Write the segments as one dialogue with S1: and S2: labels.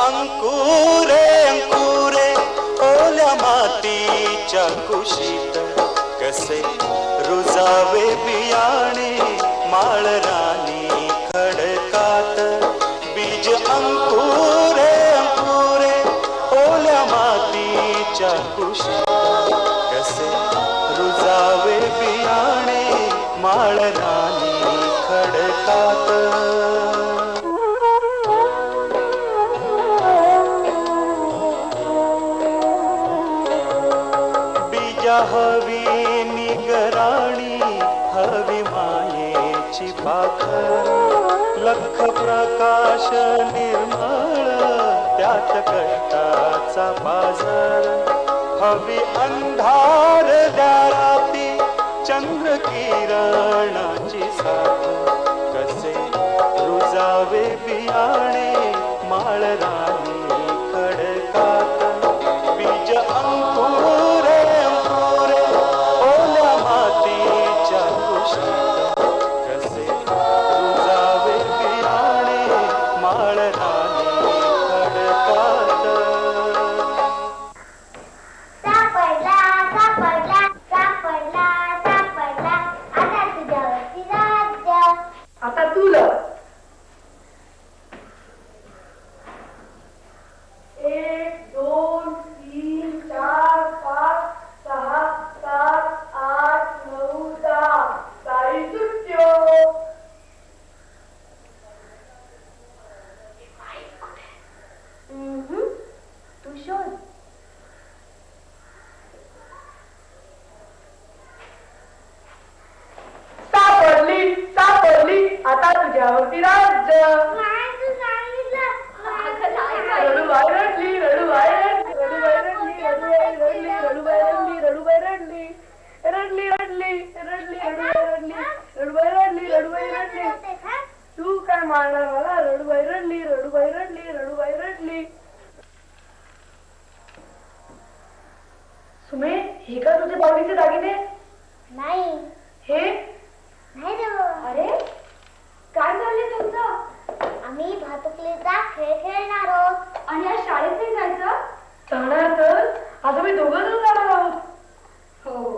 S1: अंकुरे अंकुरे ओल्या मातीच्या कुशीत कसे रुजावे बियाणे माळरानी खडकात बीज अंकुरे अंकुरे ओल्या मातीच्या कुशीत कसे रुजावे बियाणे माळरानी खडकात हवी निगराणी हवी मायेची पाखर लख प्रकाश निर्मळ त्यात कष्टाचा बाजार हवी अंधार दाराती चंद्र किरणाची साथ कसे रुजावे बियाणे माळरानी खडकात बीज अंकुरे कसे रुजावे बियाणे माळरानी खडकात
S2: सापडला सापडला सापडला सापडला आता तुझ्यावरती राज्य
S3: आता तुला 1 2 3 4 5 6 7 8 9 10 साई सुट्यो तू शोध सापडली सापडली आता तुझ्यावरती राज्य रडूबाई रडली रडूबाई रडली रडूबाई रडली रडूबाई रडली रडूबाई रडली रडली रडली रडली रडूबाई रडली रडूबाई रडली तू काय मारणार मला रडूबाई रडली रडूबाई रडली रडूबाई रडली सुमे हे का तुझे पावलीचे दागिने
S2: नाही
S3: हे
S2: नाही रे
S3: अरे काय झाले तुमचं
S2: आम्ही भातुकलीचा खेळ खेळणार आहोत
S3: आणि आज शाळेत नाही जायचं जाणार तर आज आम्ही दोघं जण जाणार आहोत हो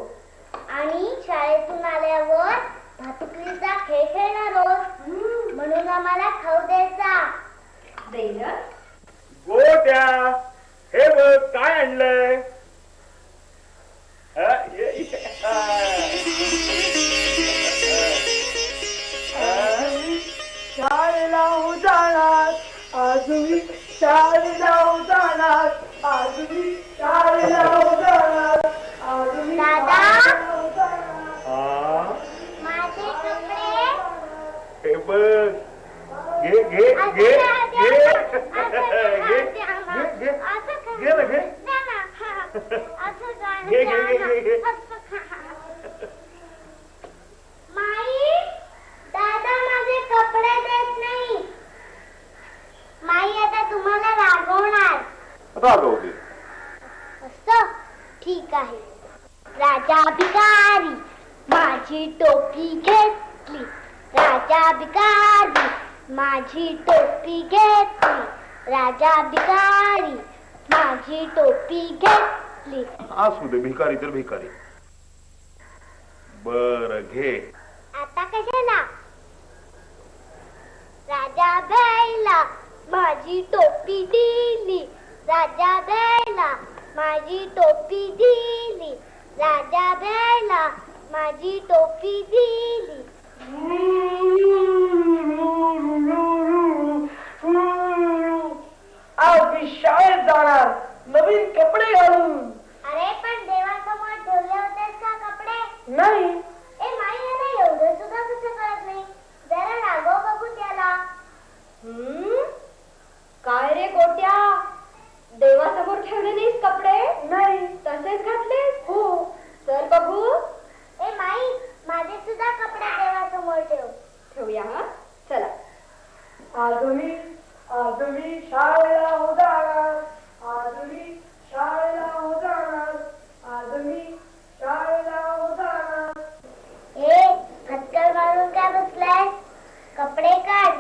S2: आणि शाळेतून आल्यावर भातुकलीचा खेळ खेळणार आहोत म्हणून आम्हाला खाऊ द्यायचा
S3: देईल
S4: गोट्या हे बघ काय आणलंय
S3: शाळेला जाणार आजही शाळेला जाणार आजही शाळेला जाणार आजही
S2: माझे कपडे
S4: हे बघ घे घे घे घे घे घे घे घे घे घे
S2: माई दादा माझे कपडे देत नाही माई आता तुम्हाला रागवणार
S4: रागवते
S2: असं ठीक आहे राजा भिकारी माझी टोपी घेतली राजा भिकारी माझी टोपी घेतली राजा भिकारी माझी टोपी घेतली
S4: असू दे भिकारी तर भिकारी बर घे
S2: आता कशाला राजा बाईला माझी टोपी दिली राजा बाईला माझी टोपी दिली राजा बाईला माझी टोपी दिली
S3: आज मी शाळेत जाणार नवीन कपडे घालून
S2: अरे पण देवासमोर ठेवले होतेस का कपडे
S3: नाही
S2: ए माई याला एवढं सुद्धा कसं कळत नाही जरा रागव बघू त्याला
S3: काय रे गोट्या देवासमोर ठेवले नाहीस कपडे नाही तसेच घातलेस हो चल बघू
S2: ए माई माझे सुद्धा कपडे देवासमोर ठेव
S3: ठेवूया हा चला आजही शाळेला जाणार आजही शाळेला जाणार आजही शाळेला जाणार
S2: ए हत्कर मारून काय बसलाय कपडे काढ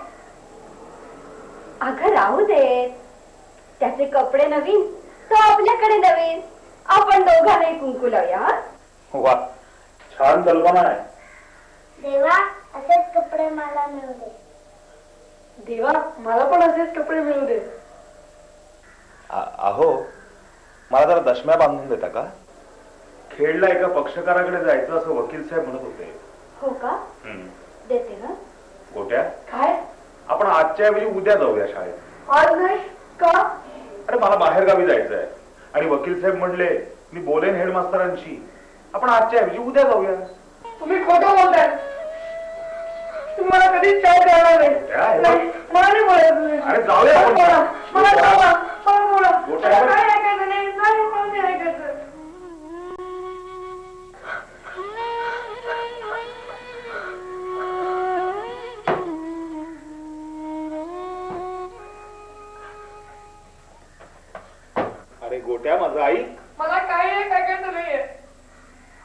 S3: अगं राहू देत त्याचे कपडे नवीन, तो आपल्याकडे नवीन. आपण दोघांनाही कुंकू लावूया.
S4: वा, छान कल्पना आहे.
S2: देवा असेच कपडे मला मिळू दे.
S3: देवा मला पण असेच कपडे मिळू दे.
S5: अहो, मला जरा दशम्या बांधून देता का?
S4: खेडला एका पक्षकाराकडे जायचं असं वकील साहेब म्हणत होते.
S3: हो का? देते ना.
S4: गोट्या,
S3: काय?
S4: आपण आजच्या ऐवजी उद्या जाऊया शाळेत.
S3: आज नाही का?
S4: अरे मला बाहेर गावी जायचंय आणि वकील साहेब म्हणले मी बोलेन हेडमास्तरांशी, आपण आजच्या ऐवजी उद्या जाऊया.
S3: तुम्ही खोटं बोलताय. तुम्हाला कधीच शाळेत जाणार नाही. मला नाही बोलायचं.
S4: अरे जाऊया आपण.
S3: मला बोला.
S4: गोट्या,
S3: काय ऐकायचं नाही. मला नाही ऐकायचं.
S4: अरे गोट्या माझा आई,
S3: मला काही ऐकायचं नाहीये.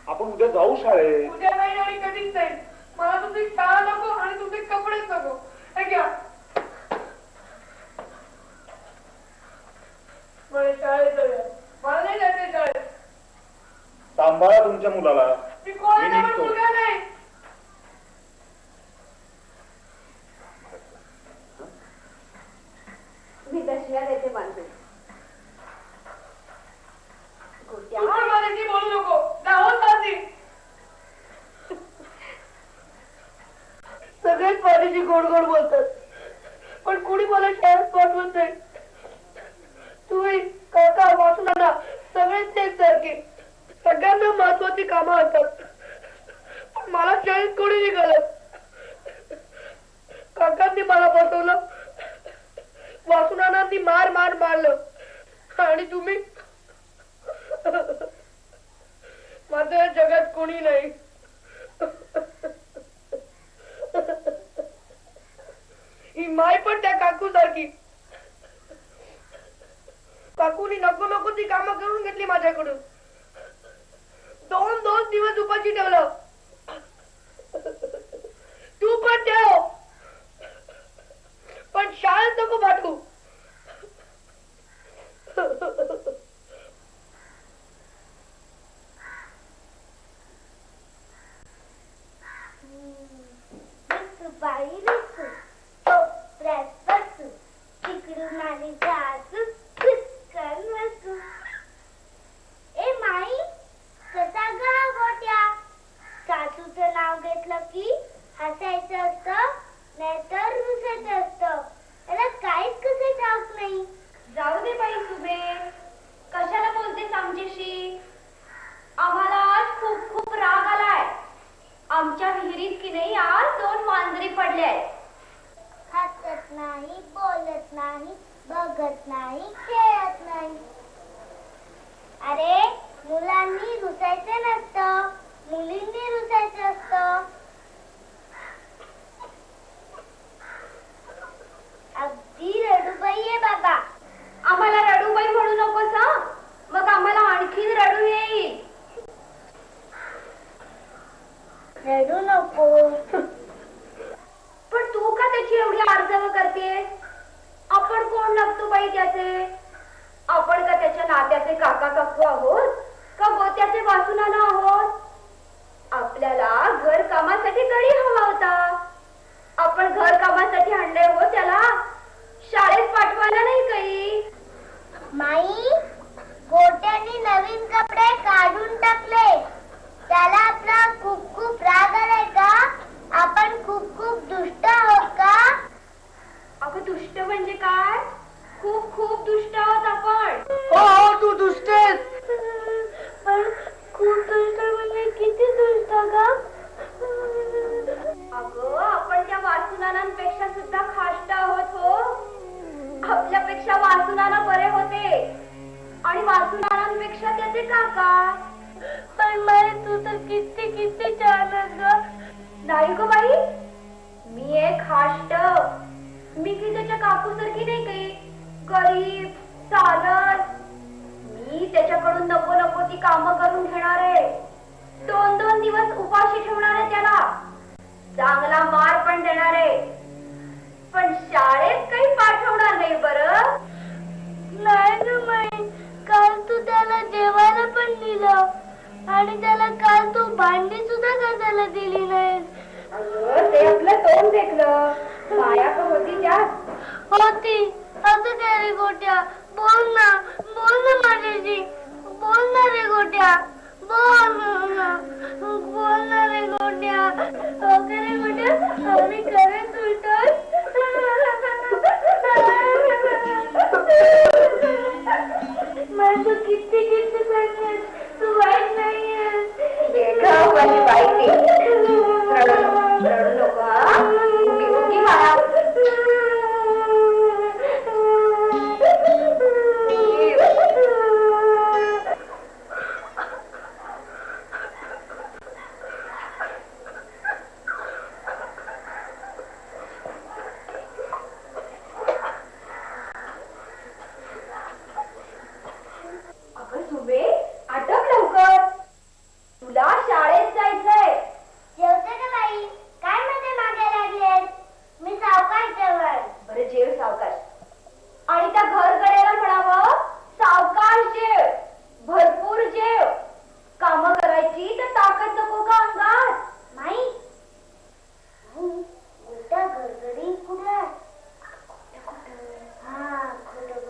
S4: आपण उद्या जाऊ शाळेत.
S3: उद्या नाही आणि कधीच नाही. मला तुमची शाळा नको आणि तुमचे कपडेच नको. हे घ्या. मला शाळेत जाऊया. मला नाही जायचं शाळेत.
S4: सांभाळा तुमच्या मुलाला.
S3: मी कोणाचा पण
S4: निघतो.
S3: मुलगा नाही. मी दशम्या देते बांधून. माझ्याशी बोलू नको. जाऊन माझी सगळेच माझ्याशी गोड गोड बोलतात, पण कुणी मला शाळेत पाठवत नाही. तुम्ही काका वासुदादा सगळेच एकसारखे. सगळ्यांना महत्वाची कामं असतात, पण मला शाळेत कोणी नाही घालत. काकांनी मला बसवलं, वासुदादांनी मार मार मारलं आणि तुम्ही माझ्या जगात कोणी नाही. ही माय पण त्या काकू सारखी. काकूनी नको नको ती कामं करून घेतली माझ्याकडून. 2 दिवस उपाशी ठेवलं. तू पण ठेव, पण शाळेत नको पाठवू.
S2: बाई रुसू, कोपऱ्यात बसू, तिकडून आली जाजू, किसकन बसू. ए माई, कसा गा गोट्या? सासूचं नाव घेतलं की हसायचं असतं, नाहीतर रुसायचं असतं. त्याला काहीच कसं ठाऊक नाही.
S3: जाऊ दे बाई सुबे, कशाला बोलतेस आमच्याशी? आम्हाला आज खूप खूप राग आलाय. आमच्या विहिरीत की नाही आज 2 मांजरी पडले आहेत.
S2: हसत नाही, बोलत नाही, बघत नाही, खेळत नाही. अरे मुलांनी रुसायचं नसतं, मुलींनी रुसायचं असतं. अगदी रडूबाई आहे बाबा.
S3: आम्हाला रडूबाई म्हणू नकोस हं? मग आम्हाला आणखीन रडू येईल.
S2: रडू नको.
S3: पण तू का त्याची एवढी आर्जव करतेस? आपण कोण लागतो बाई त्याचे? आपण का त्याच्या नात्याचे काका काकू आहोत का गोत्याचे वासुनाना आहोत? आपल्याला घर कामासाठी गडी हवा होता. आपण घर कामासाठी आणले हो त्याला, शाळेत पाठवायला नाही काही.
S2: माई, गोट्याने नवीन कपडे काढून टाकले. त्याला आपला खूप खूप राग आलाय का? आपण खूप खूप दुष्ट आहोत का?
S3: अगं दुष्ट म्हणजे काय? खूप खूप दुष्ट आहोत आपण.
S2: हो तू दुष्ट आहेस. पण खूप दुष्ट म्हणजे किती दुष्ट का?
S3: अगं आपण त्या वासुनानांपेक्षा सुद्धा खाष्ट आहोत हो. आपल्यापेक्षा वासुनाना बरे होते आणि वासुनानांपेक्षा त्याचे काका.
S2: पण माई तू तर किती किती छान आहेस ग.
S3: नाही ग बाई, मी एक खाष्ट. मी की त्याच्या काकू सारखी नाही काही गरीब साधन. मी त्याच्याकडून नको नको ती कामं करून घेणार आहे. 2 दिवस उपाशी ठेवणार आहे त्याला. चांगला मार पण देणार आहे. पण शाळेत काही पाठवणार नाही. बरं
S2: नाही आणि त्याला काल तू भांडी सुद्धा घासायला दिली नाहीस.
S3: अगं ते आपलं तोंड देखलं, माया का होती त्यात?
S2: होती. असं काय रे गोट्या, बोल ना माझ्याशी, बोल ना रे गोट्या, बोल ना रे गोट्या. रे गोट्या, आम्ही खरंच उलटोय. माझं किती सांगेल, तू वाईट नाहीयेस.
S3: रडू नको हा, उगी माया. अगं सुबे, आटप लवकर, तुला शाळेत जायचंय.
S2: जेवते का बाई? काय मध्ये मागे लागलेस? मी सावकाश जेवण.
S3: बरं जेव सावकाश. आणि त्या घरकड्याला म्हणावं सावकाश जेव, भरपूर जेव. कामं करायची तर ताकद नको का अंगात?
S2: नाही गोट्या गडगडी कुठं? हा कुठं.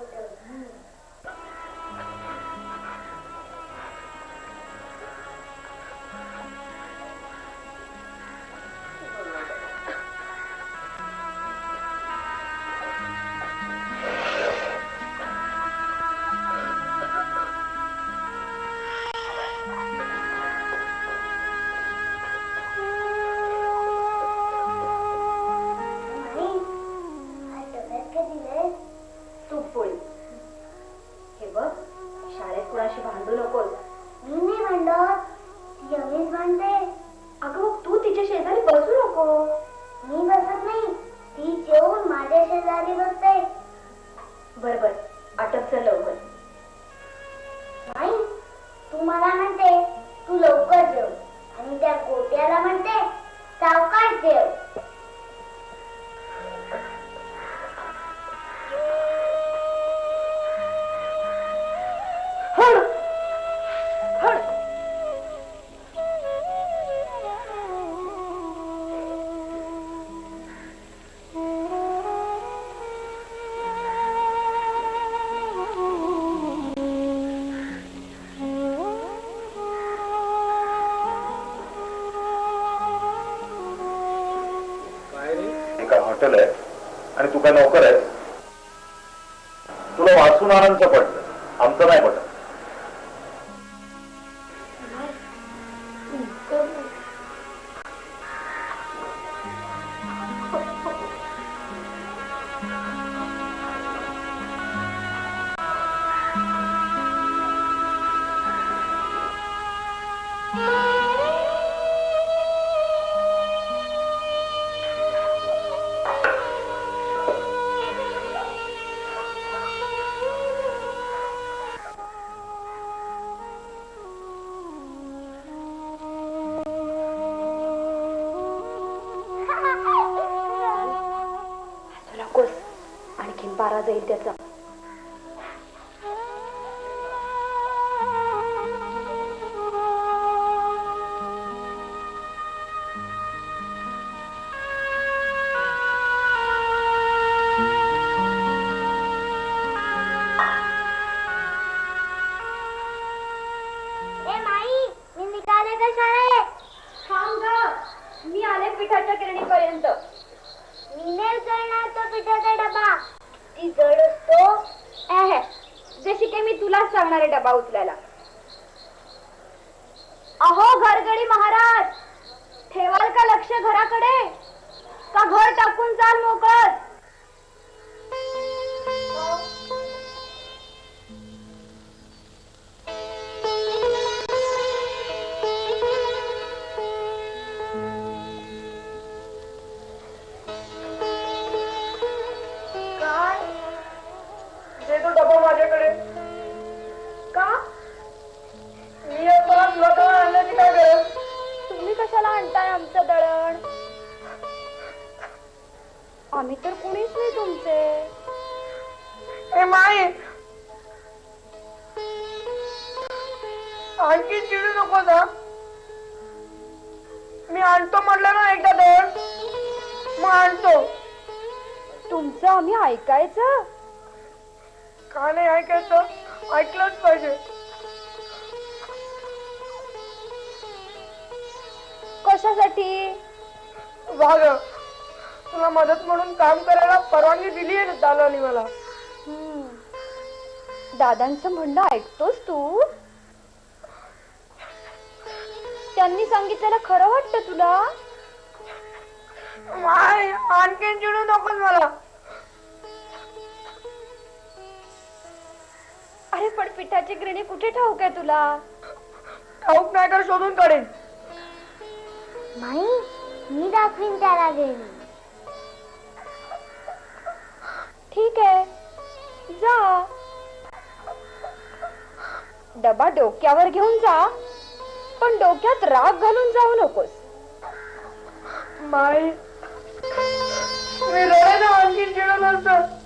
S3: तूप पोळी. हे बघ, शाळेत कुणाशी भांडू नकोस.
S2: मी नाही भांडत, ती अमीच भांडते.
S3: अगं मग तू तिच्या शेजारी बसू नको.
S2: मी बसत नाही, ती जेवून माझ्या शेजारी बसते.
S3: बर आटप चल लवकर.
S2: नाही, तू मला म्हणते तू लवकर जेव आणि त्या गोट्याला म्हणते सावकाश जेव.
S4: हॉटेल आहे आणि तू काय नोकर आहेस? तुला वाचून आणायचं पडतं, आमचं नाही पडत.
S3: आणखीन पारा जाईल त्याचा. मी आले पिठाच्या गिरणीपर्यंत.
S2: मी नाही करणार तो पिठाचा डबा, ती जड असतो.
S3: जशी काही मी तुलाच सांगणारे डबा उचलायला. अहो घरगडी महाराज, ठेवाल का लक्ष घराकडे, का घर टाकून चाल मोकळत?
S6: तो डबा माझ्याकडे
S3: का?
S6: मी आता स्वतः आणण्याची काय गरज?
S3: तुम्ही कशाला आणताय आमचं दळण? आम्ही तर कुणीच नाही तुमचे.
S6: ए माई,
S3: आणखी चिडू नको ना. मी आणतो म्हटलं ना एकदा दोन, मग आणतो.
S7: तुमचं आम्ही ऐकायचं?
S3: का नाही ऐकायचं? ऐकलंच पाहिजे.
S7: कशासाठी?
S3: वाघ, तुला मदत म्हणून काम करायला परवानगी दिली आहे दादानी मला.
S7: दादांचं म्हणणं ऐकतोस तू? त्यांनी सांगितलेलं खरं वाटतं तुला?
S3: माय, आणखीन चिडू नकोस मला.
S7: अरे पण पिठाची गिरणी कुठे ठाऊक आहे तुला?
S3: ठाऊक नाही तर शोधून काढेन.
S2: माई, मी दाखवीन त्याला गिरणी.
S7: ठीक आहे, जा. डबा डोक्यावर घेऊन जा, पण डोक्यात राग घालून जाऊ नकोस.
S3: माई, मी रडायला आणखीन चिडू नसतं.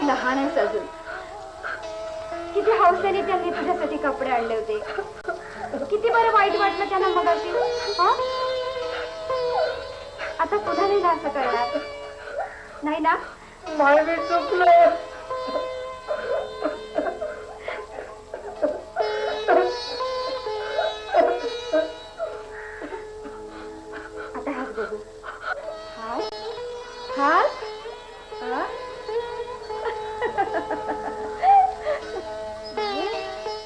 S7: लहान आहेस अजून. किती हौसेने त्यांनी तुझ्यासाठी कपडे आणले होते. किती बरं वाईट वाटलं त्यांना मगाशी. आता पुन्हा नाही ना असं करणार, नाही ना?
S3: माय, मी चुकलो.
S7: आता हात बघू. हात हात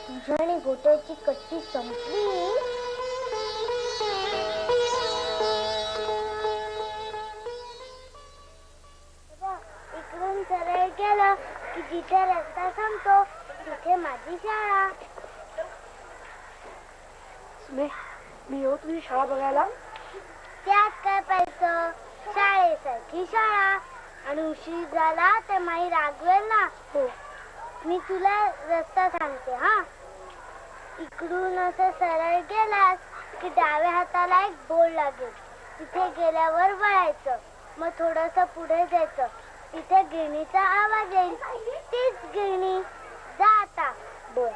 S2: तुझ्या आणि गोट्याची कट्टी संपली. इकडून सरळ गेलं की जिथे रस्ता संपतो तिथे माझी शाळा.
S3: मी येऊ तुझी शाळा बघायला?
S2: त्यात काय पाहिजे, शाळेसारखी शाळा. आणि उशीर झाला तर माई रागवेल ना.
S3: हो.
S2: मी तुला रस्ता सांगते हा. इकडून असं सरळ गेलास की डाव्या हाताला एक बोर्ड लागेल. तिथे गेल्यावर वळायचं. मग थोडस पुढे जायचं. तिथे गिरणीचा आवाज येईल. तीच गिरणी. जा आता. बोल.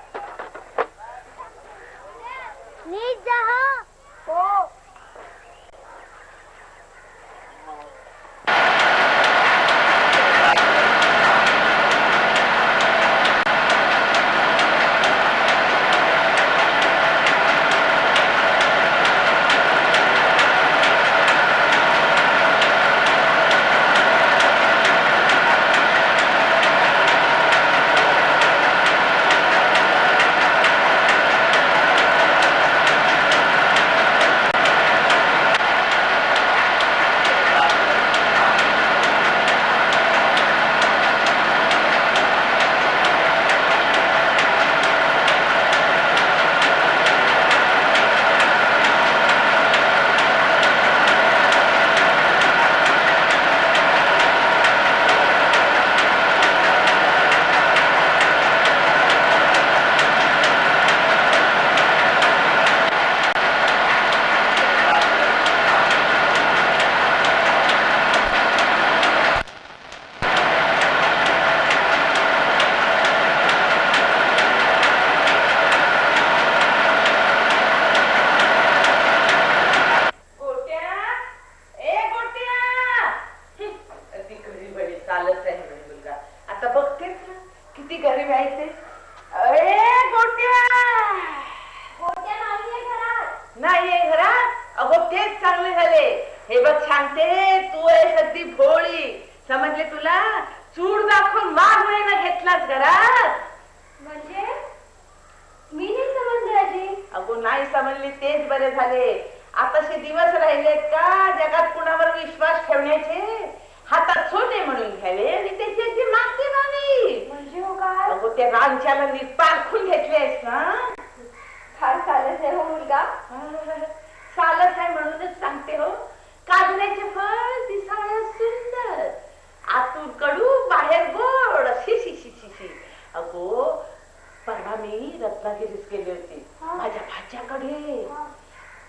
S2: नीट जा. हो.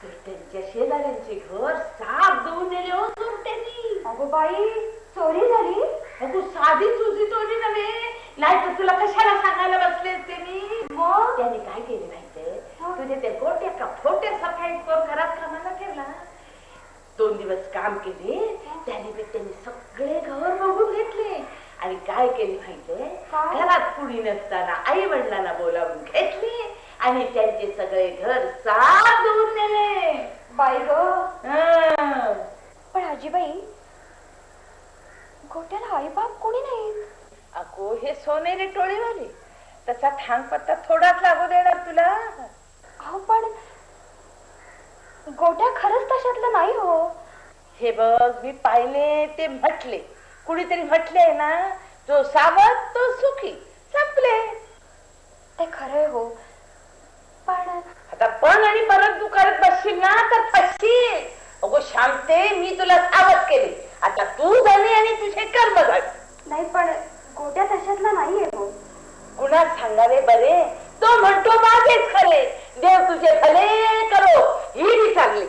S3: त्यांच्या शेजाऱ्यांचे घर साप देऊन नेले हो चोरट्यांनी.
S7: अगो बाई, चोरी झाली?
S3: अगो साधी सुधी चोरी नव्हे, नाही तर तुला कशाला सांगायला बसले असते मी.
S7: मग
S3: त्याने काय केले माहितीये, तुझे ते गोट्या का फोट्या सफाई करून घरात कामाला ठेवला. 2 दिवस काम केले, त्याने सगळे घर बघून घेतले आणि काय केले माहितीये, घरात कुणी नसताना आई वडिलांना बोलावून घेतले आणि त्यांचे सगळे घर साफ धुवून नेले.
S7: बाई ग. पण आजीबाई, गोट्याला आई बाप कोणी नाही.
S3: अगो हे सोनेरी टोळीवाले, त्याचा ठांग पत्ता थोडाच लागू देणार तुला.
S7: अहो पण गोट्या खरंच तशातलं नाही हो.
S3: हे बघ, मी पाहिले ते म्हटले, कुणीतरी म्हटले ना, जो सावध तो सुखी, संपले.
S7: ते खरंय हो, पण
S3: आता पण आणि परत तू करत बसशील ना तर फसशील. अगो शांते, मी तुला सावध केले, आता तू झाली आणि तुझे कर्म झाले.
S7: नाही, पण गोट्या तशातला नाहीये हो.
S3: कुणा सांगावे बरे, तो म्हणतो माझेच खरे, देव तुझे भले करो, ही बी चांगली.